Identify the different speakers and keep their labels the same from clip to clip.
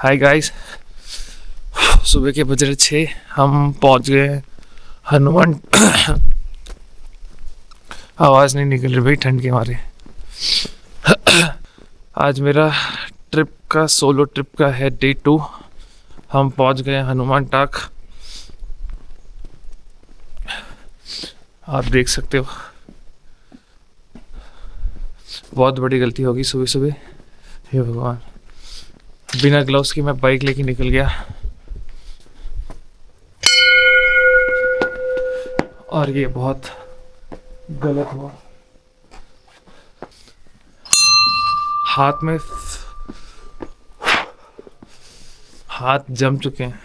Speaker 1: Hi guys, सुबह के बज रहे 6। हम पहुंच गए हनुमान। आवाज़ नहीं निकल रही भाई ठंड के मारे। आज मेरा सोलो ट्रिप का है डे 2। हम पहुंच गए हनुमान टाक। आप देख सकते हो, बहुत बड़ी गलती होगी सुबह सुबह। हे भगवान, बिना ग्लव्स की मैं बाइक लेके निकल गया और ये बहुत गलत हुआ। हाथ जम चुके हैं।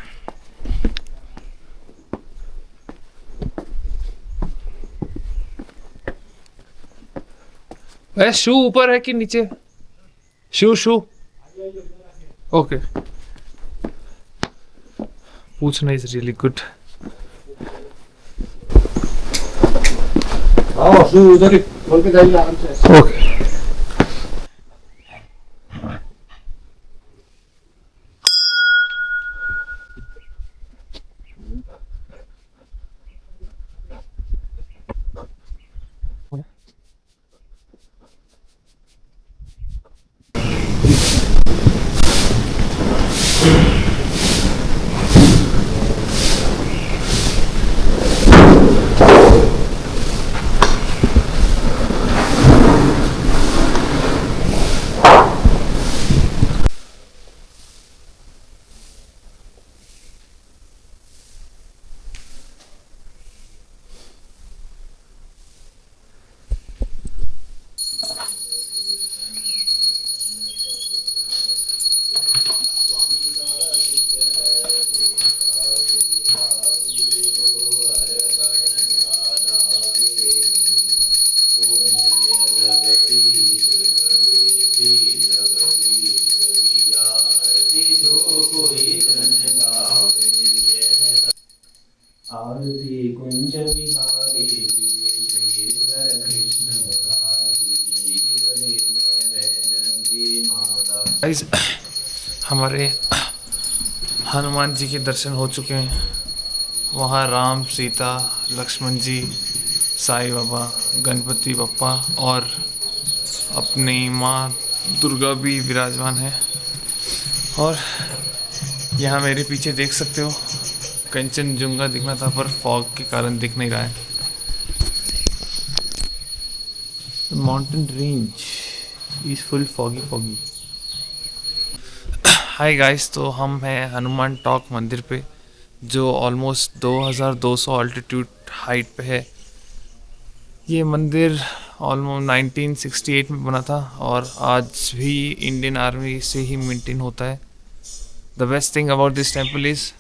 Speaker 1: शू ऊपर है कि नीचे? शू ओके, पूछना इज रियली गुड।
Speaker 2: उधर ही खोल के जाइए आराम से।
Speaker 1: ओके,
Speaker 2: आरती कुंज बिहारी श्री गिरिधर कृष्ण मुरारी गले में वैजंती माला।
Speaker 1: गाइस, हमारे हनुमान जी के दर्शन हो चुके हैं। वहाँ राम, सीता, लक्ष्मण जी, साईं बाबा, गणपति बप्पा और अपनी माँ दुर्गा भी विराजमान है। और यहाँ मेरे पीछे देख सकते हो, कंचनजुंगा दिखना था पर फॉग के कारण दिख नहीं रहा है। Mountain range is full foggy. Hi guys, तो हम हैं हनुमान टॉक मंदिर पे, जो ऑलमोस्ट 2200 अल्टीट्यूड हाइट पे है। ये मंदिर ऑलमोस्ट 1968 में बना था और आज भी इंडियन आर्मी से ही मेंटेन होता है। The best thing about this temple is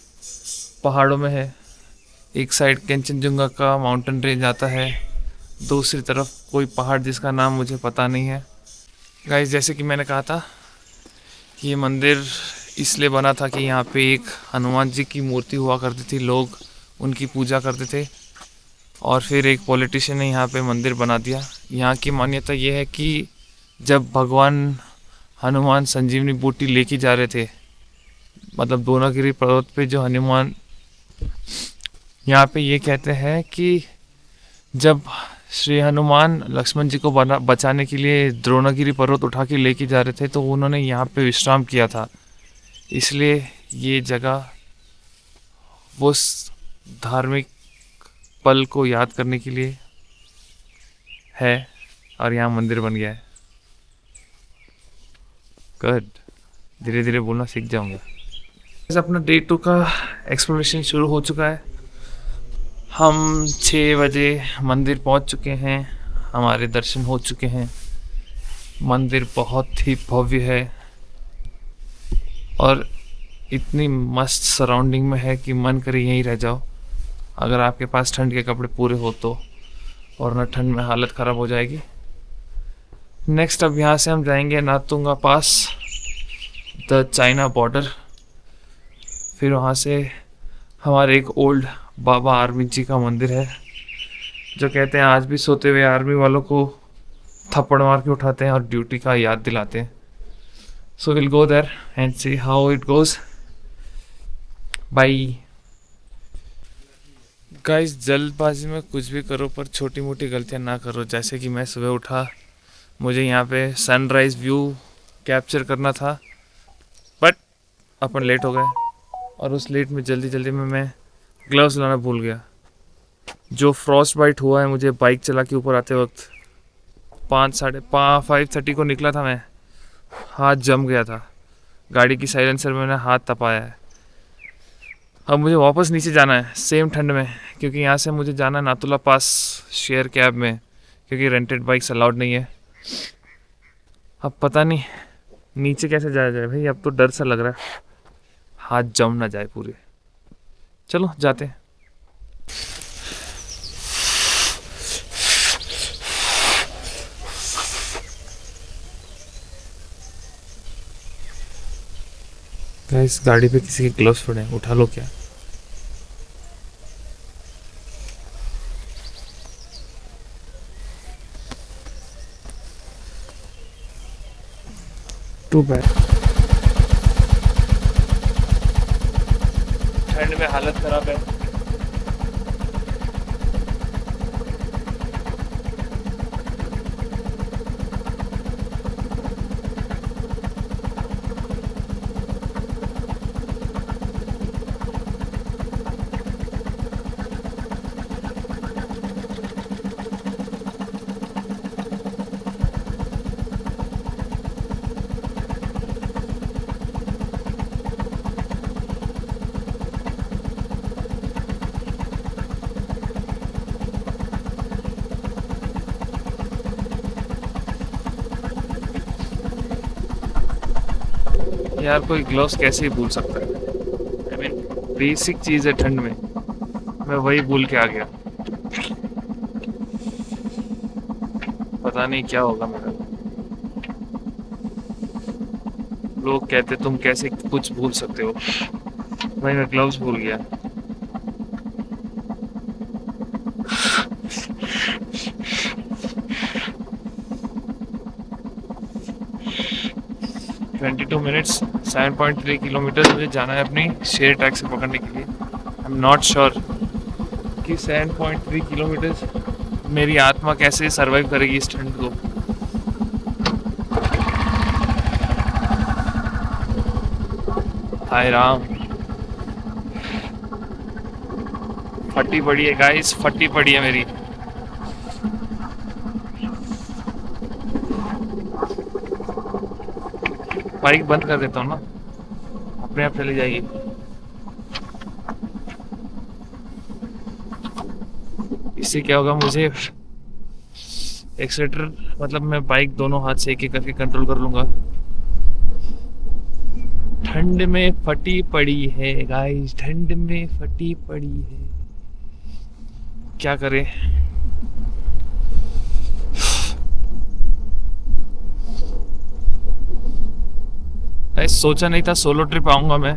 Speaker 1: पहाड़ों में है। एक साइड कंचनजुंगा का माउंटेन रेंज आता है, दूसरी तरफ कोई पहाड़ जिसका नाम मुझे पता नहीं है। गाइस, जैसे कि मैंने कहा था, ये मंदिर इसलिए बना था कि यहाँ पे एक हनुमान जी की मूर्ति हुआ करती थी, लोग उनकी पूजा करते थे और फिर एक पॉलिटिशियन ने यहाँ पे मंदिर बना दिया। यहाँ की मान्यता ये है कि जब भगवान हनुमान संजीवनी बूटी लेके जा रहे थे, मतलब द्रोणागिरी पर्वत पे, जो हनुमान, यहाँ पे ये कहते हैं कि जब श्री हनुमान लक्ष्मण जी को बचाने के लिए द्रोणागिरी पर्वत उठा के लेके जा रहे थे तो उन्होंने यहाँ पे विश्राम किया था। इसलिए ये जगह उस धार्मिक पल को याद करने के लिए है और यहाँ मंदिर बन गया है। गुड, धीरे धीरे बोलना सीख जाऊंगा। अपना डे 2 का एक्सप्लोरेशन शुरू हो चुका है। हम 6 बजे मंदिर पहुंच चुके हैं, हमारे दर्शन हो चुके हैं। मंदिर बहुत ही भव्य है और इतनी मस्त सराउंडिंग में है कि मन करे यहीं रह जाओ, अगर आपके पास ठंड के कपड़े पूरे हो तो, और न ठंड में हालत ख़राब हो जाएगी। नेक्स्ट अब यहाँ से हम जाएंगे नाथुंगा पास, द चाइना बॉर्डर। फिर वहाँ से हमारे एक ओल्ड बाबा आर्मी जी का मंदिर है, जो कहते हैं आज भी सोते हुए आर्मी वालों को थप्पड़ मार के उठाते हैं और ड्यूटी का याद दिलाते हैं। So we'll go there and see how it goes. Bye. Guys, जल्दबाजी में कुछ भी करो पर छोटी मोटी गलतियां ना करो। जैसे कि मैं सुबह उठा, मुझे यहाँ पे सनराइज़ व्यू कैप्चर करना था, बट अपन लेट हो गए और उस लेट में जल्दी में मैं ग्लव्स लाना भूल गया। जो फ्रॉस्ट बाइट हुआ है मुझे बाइक चला के ऊपर आते वक्त, 5:30 को निकला था मैं, हाथ जम गया था। गाड़ी की साइलेंसर में मैंने हाथ तपाया है। अब मुझे वापस नीचे जाना है सेम ठंड में, क्योंकि यहाँ से मुझे जाना है नातुला पास शेयर कैब में, क्योंकि रेंटेड बाइक्स अलाउड नहीं है। अब पता नहीं नीचे कैसे जाया जाए भाई, अब तो डर सा लग रहा है हाथ जम ना जाए पूरे। चलो जाते हैं। गाइस, गाड़ी पे किसी के ग्लव्स पड़े हैं, उठा लो क्या? Too bad. ठंड में हालत खराब है। यार, कोई ग्लव्स कैसे ही भूल सकता है? आई मीन बेसिक चीज़ है ठंड में, मैं वही भूल के आ गया। पता नहीं क्या होगा मेरा। लोग कहते तुम कैसे कुछ भूल सकते हो, भाई मैं ग्लव्स भूल गया। (22 मिनट्स) 7.3 किलोमीटर मुझे जाना है अपनी शेयर टैक्सी पकड़ने के लिए। आई एम नॉट श्योर कि 7.3 किलोमीटर मेरी आत्मा कैसे सरवाइव करेगी इस ठंड को। हाय राम, फटी पड़ी है गाइस, फटी पड़ी है मेरी। बाइक बंद कर देता हूँ ना, अपने आप चली जाएगी। इससे क्या होगा, मुझे एक्सीलेटर मतलब मैं बाइक दोनों हाथ से एक करके कंट्रोल कर लूंगा। ठंड में फटी पड़ी है गाइस, ठंड में फटी पड़ी है, क्या करें। सोचा नहीं था सोलो ट्रिप आऊंगा मैं।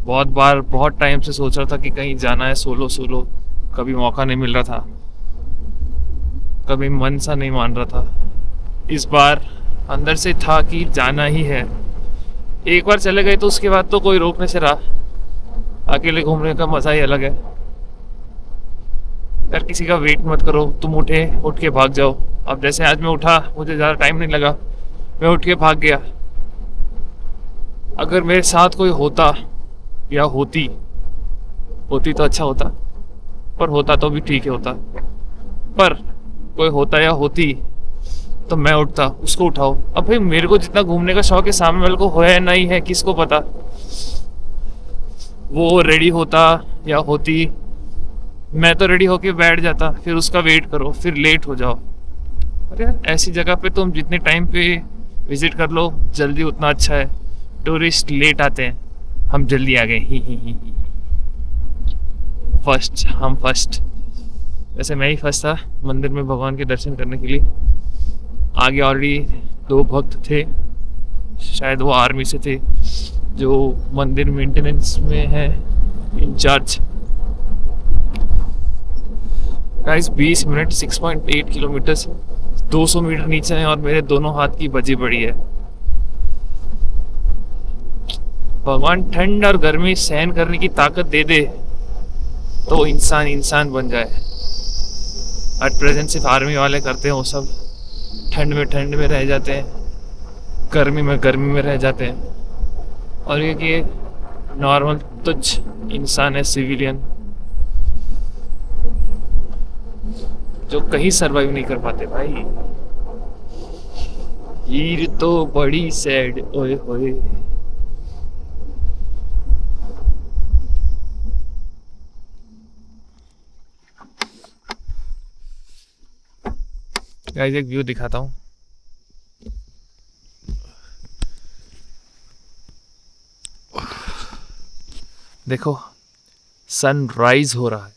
Speaker 1: बहुत टाइम से सोच रहा था कि कहीं जाना है सोलो, कभी मौका नहीं मिल रहा था, कभी मन सा नहीं मान रहा था। इस बार अंदर से था कि जाना ही है। एक बार चले गए तो उसके बाद तो कोई रोक नहीं से रहा। अकेले घूमने का मजा ही अलग है यार। किसी का वेट मत करो, तुम उठ के भाग जाओ। अब जैसे आज मैं उठा, मुझे ज़्यादा टाइम नहीं लगा, मैं उठ के भाग गया। अगर मेरे साथ कोई होता या होती तो अच्छा होता, पर होता तो भी ठीक ही होता। पर कोई होता या होती तो मैं उठता, उसको उठाओ। अब भाई मेरे को जितना घूमने का शौक है, सामने वाले को है नहीं है किसको पता। वो रेडी होता या होती, मैं तो रेडी होके बैठ जाता, फिर उसका वेट करो, फिर लेट हो जाओ। अरे यार, ऐसी जगह पे तुम जितने टाइम पे विजिट कर लो जल्दी उतना अच्छा है। टूरिस्ट लेट आते हैं, हम जल्दी आ गए, ही। हम फर्स्ट। वैसे मैं ही फर्स्ट था मंदिर में भगवान के दर्शन करने के लिए। आगे ऑलरेडी 2 भक्त थे, शायद वो आर्मी से थे, जो मंदिर मेंटेनेंस में है incharge. Guys 20 minute 6.8 kilometre 200 metre नीचे है और मेरे दोनों हाथ की बजी पड़ी है। भगवान ठंड और गर्मी सहन करने की ताकत दे दे तो इंसान इंसान बन जाए। एट प्रेजेंट सिर्फ आर्मी वाले करते हैं वो सब, ठंड में रह जाते हैं, गर्मी में रह जाते हैं। और ये कि नॉर्मल तुच्छ इंसान है, सिविलियन, जो कहीं सरवाइव नहीं कर पाते भाई। हीर तो बड़ी सैड, ओए होए। गाइस एक व्यू दिखाता हूँ। देखो सनराइज हो रहा है,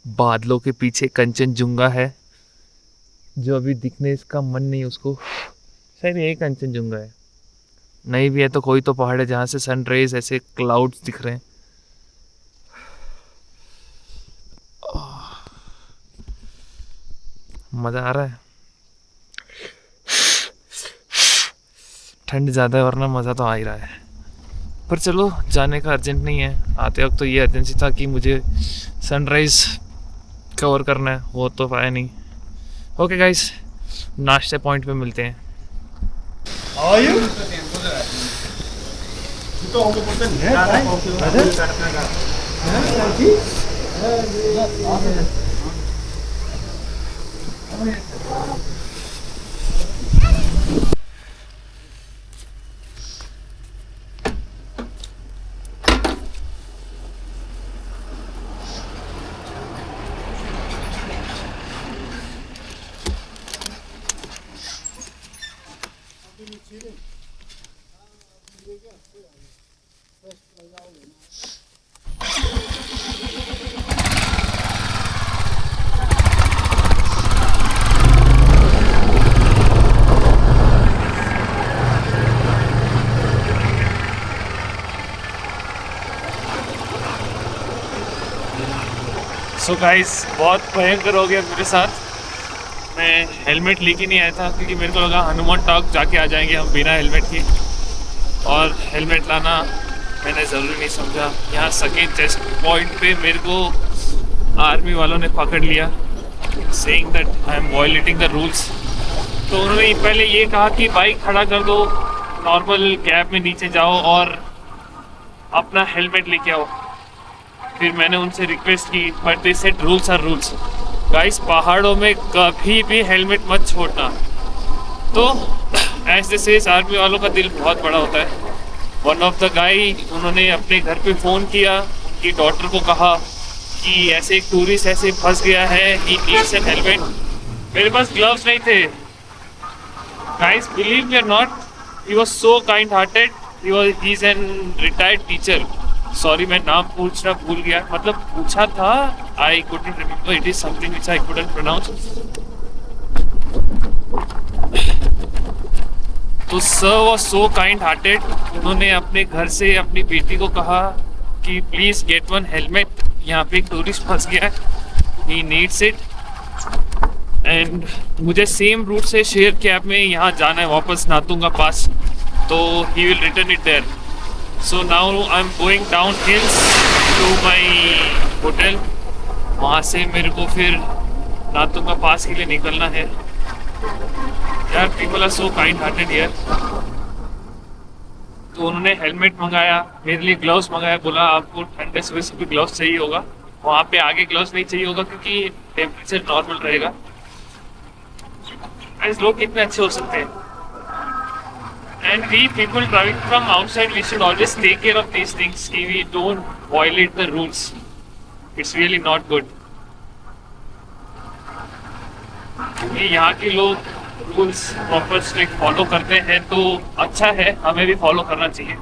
Speaker 1: बादलों के पीछे कंचनजुंगा है जो अभी दिखने इसका मन नहीं उसको, शायद यही कंचनजुंगा है, नहीं भी है तो कोई तो पहाड़ है जहाँ से सनराइज ऐसे क्लाउड्स दिख रहे हैं। मज़ा आ रहा है। ठंड ज़्यादा है वरना मज़ा तो आ ही रहा है, पर चलो जाने का अर्जेंट नहीं है। आते वक्त तो ये अर्जेंसी था कि मुझे सनराइज़ कवर करना है, वो तो पाया नहीं। ओके गाइस, नाश्ते पॉइंट पे मिलते हैं। सो गाइस बहुत भयंकर हो गया मेरे साथ। मैं हेलमेट लेके नहीं आया था क्योंकि मेरे को लगा हनुमान टॉक जाके आ जाएंगे हम बिना हेलमेट के, और हेलमेट लाना मैंने ज़रूरी नहीं समझा। यहाँ सेकेंड चेस्ट पॉइंट पे मेरे को आर्मी वालों ने पकड़ लिया, saying that I am violating the rules. तो उन्होंने पहले ये कहा कि बाइक खड़ा कर दो, नॉर्मल कैब में नीचे जाओ और अपना हेलमेट लेके आओ। फिर मैंने उनसे रिक्वेस्ट की, but they said rules are rules. Guys पहाड़ों में कभी भी हेलमेट मत छोड़ना। तो ऐसे से आर्मी वालों का दिल बहुत बड़ा होता है। वन ऑफ द गाई, उन्होंने अपने घर पे फ़ोन किया, उनकी डॉटर को कहा कि ऐसे एक टूरिस्ट ऐसे फंस गया है, ही नीड्स एन हेलमेट। मेरे पास ग्लव्स नहीं थे। Guys believe me or not, he was so kind hearted. He is an retired teacher. Sorry मैं नाम पूछना भूल गया, मतलब पूछा था, I couldn't remember, it is something which I couldn't pronounce. तो sir was so kind hearted, उन्होंने अपने घर से अपनी बेटी को कहा कि प्लीज़ गेट वन हेलमेट, यहाँ पे एक टूरिस्ट फंस गया है, ही नीड्स इट। एंड मुझे सेम रूट से शेयर कैब में यहाँ जाना है वापस नातुंगा पास, तो he will return it there. So now I'm going down hills to my hotel। वहाँ से मेरे को फिर नातुंगा पास के लिए निकलना है। यार people are so kind hearted here. तो उन्होंने हेलमेट मंगाया, मेरे लिए ग्लव्स मंगाया, बोला आपको ठंडे से वैसे भी ग्लव्स चाहिए होगा, वहाँ पे आगे ग्लव्स नहीं चाहिए होगा क्योंकि टेम्परेचर नॉर्मल रहेगा। ऐसे लोग कितने अच्छे हो सकते हैं। And we people driving from outside, we should always take care of these things. We don't violate the rules. It's really not good. क्योंकि यहाँ के लोग रूल्स प्रॉपर स्ट्रिक्ट फॉलो करते हैं तो अच्छा है, हमें भी फॉलो करना चाहिए।